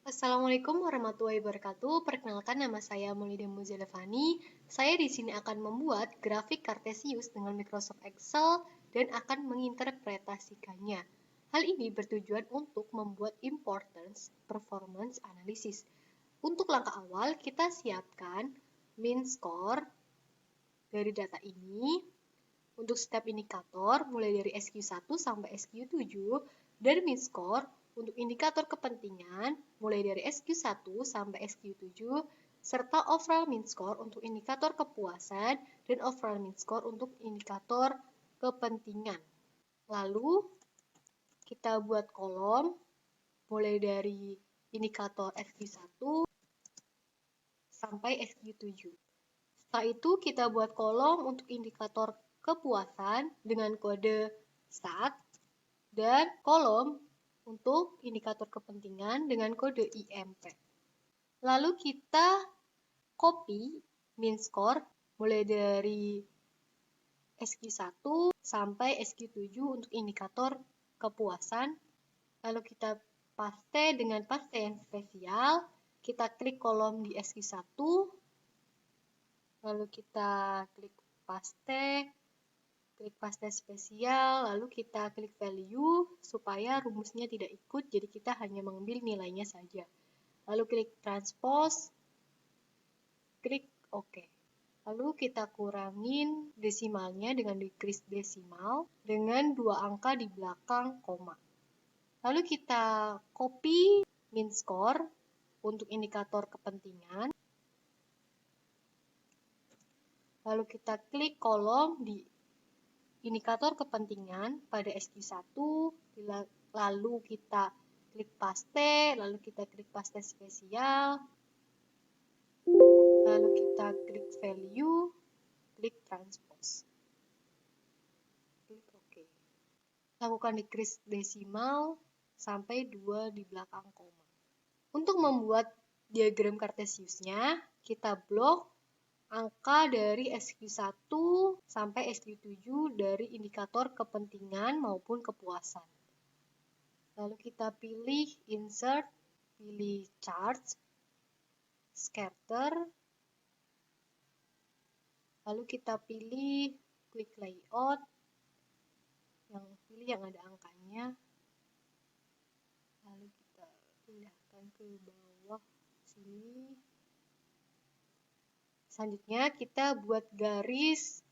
Assalamualaikum warahmatullahi wabarakatuh. Perkenalkan, nama saya Maulida Muzalafani. Saya di sini akan membuat grafik Kartesius dengan Microsoft Excel dan akan menginterpretasikannya. Hal ini bertujuan untuk membuat importance performance analysis. Untuk langkah awal, kita siapkan mean score dari data ini. Untuk setiap indikator, mulai dari SQ1 sampai SQ7, dan mean score untuk indikator kepentingan, mulai dari SQ1 sampai SQ7, serta overall mean score untuk indikator kepuasan dan overall mean score untuk indikator kepentingan. Lalu, kita buat kolom, mulai dari indikator SQ1 sampai SQ7. Setelah itu, kita buat kolom untuk indikator kepuasan dengan kode STAT dan kolom untuk indikator kepentingan dengan kode IMP. Lalu kita copy mean score mulai dari SQ1 sampai SQ7 untuk indikator kepuasan. Lalu kita paste dengan paste yang spesial. Kita klik kolom di SQ1. Lalu kita klik paste spesial, lalu kita klik value supaya rumusnya tidak ikut, jadi kita hanya mengambil nilainya saja. Lalu klik transpose, klik OK. Lalu kita kurangin desimalnya dengan decrease desimal dengan 2 angka di belakang koma. Lalu kita copy mean score untuk indikator kepentingan. Lalu kita klik kolom di indikator kepentingan pada SQ1, lalu kita klik paste, lalu kita klik paste spesial, lalu kita klik value, klik transpose, klik OK. Lakukan decrease desimal sampai 2 di belakang koma. Untuk membuat diagram Kartesiusnya, kita blok angka dari SQ1 sampai SQ7 dari indikator kepentingan maupun kepuasan. Lalu kita pilih insert, pilih charts, scatter, lalu kita pilih quick layout, pilih yang ada angkanya, lalu kita pindahkan ke bawah sini. Selanjutnya kita buat garis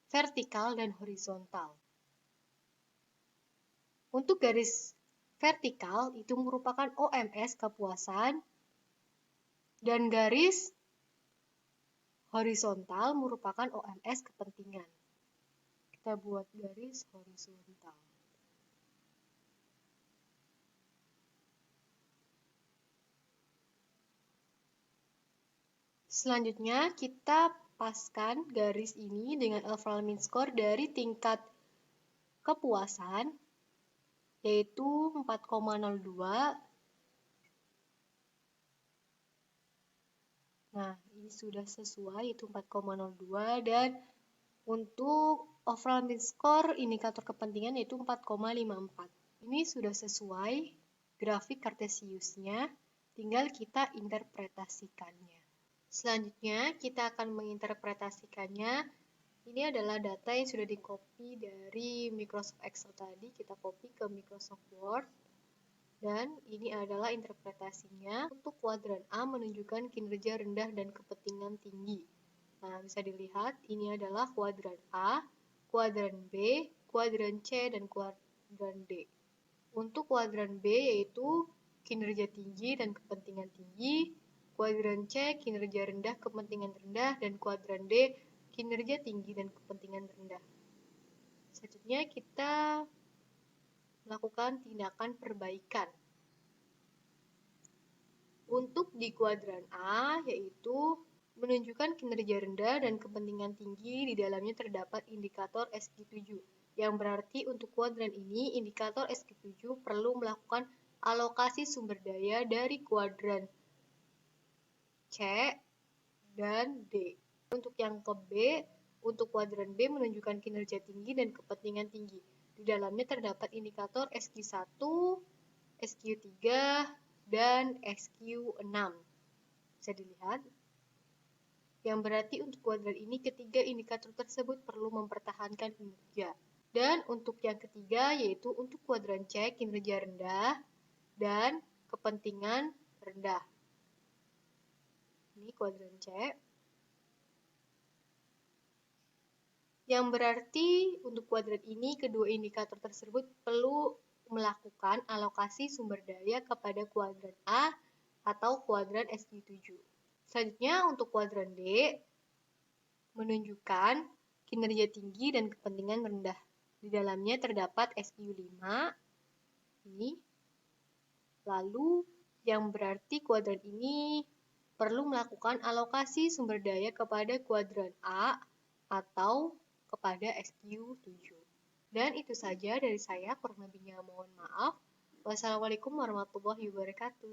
vertikal dan horizontal. Untuk garis vertikal itu merupakan OMS kepuasan dan garis horizontal merupakan OMS kepentingan. Kita buat garis horizontal. Selanjutnya kita paskan garis ini dengan overall mean score dari tingkat kepuasan yaitu 4,02. Nah, ini sudah sesuai, itu 4,02, dan untuk overall mean score indikator kepentingan yaitu 4,54. Ini sudah sesuai grafik Kartesiusnya, tinggal kita interpretasikannya. Selanjutnya, kita akan menginterpretasikannya. Ini adalah data yang sudah di-copy dari Microsoft Excel tadi, kita copy ke Microsoft Word. Dan ini adalah interpretasinya. Untuk kuadran A menunjukkan kinerja rendah dan kepentingan tinggi. Nah, bisa dilihat ini adalah kuadran A, kuadran B, kuadran C, dan kuadran D. Untuk kuadran B yaitu kinerja tinggi dan kepentingan tinggi, kuadran C kinerja rendah, kepentingan rendah, dan kuadran D kinerja tinggi dan kepentingan rendah. Selanjutnya kita melakukan tindakan perbaikan. Untuk di kuadran A yaitu menunjukkan kinerja rendah dan kepentingan tinggi, di dalamnya terdapat indikator SQ7, yang berarti untuk kuadran ini indikator SQ7 perlu melakukan alokasi sumber daya dari kuadran C dan D. Untuk yang ke B, untuk kuadran B menunjukkan kinerja tinggi dan kepentingan tinggi. Di dalamnya terdapat indikator SQ1, SQ3, dan SQ6. Bisa dilihat. Yang berarti untuk kuadran ini ketiga indikator tersebut perlu mempertahankan kinerja. Dan untuk yang ketiga yaitu untuk kuadran C kinerja rendah dan kepentingan rendah. Ini kuadran C. Yang berarti untuk kuadran ini kedua indikator tersebut perlu melakukan alokasi sumber daya kepada kuadran A atau kuadran SQ7. Selanjutnya untuk kuadran D menunjukkan kinerja tinggi dan kepentingan rendah. Di dalamnya terdapat SQ5 ini. Lalu yang berarti kuadran ini perlu melakukan alokasi sumber daya kepada kuadran A atau kepada SQ7. Dan itu saja dari saya, kurang lebihnya mohon maaf. Wassalamualaikum warahmatullahi wabarakatuh.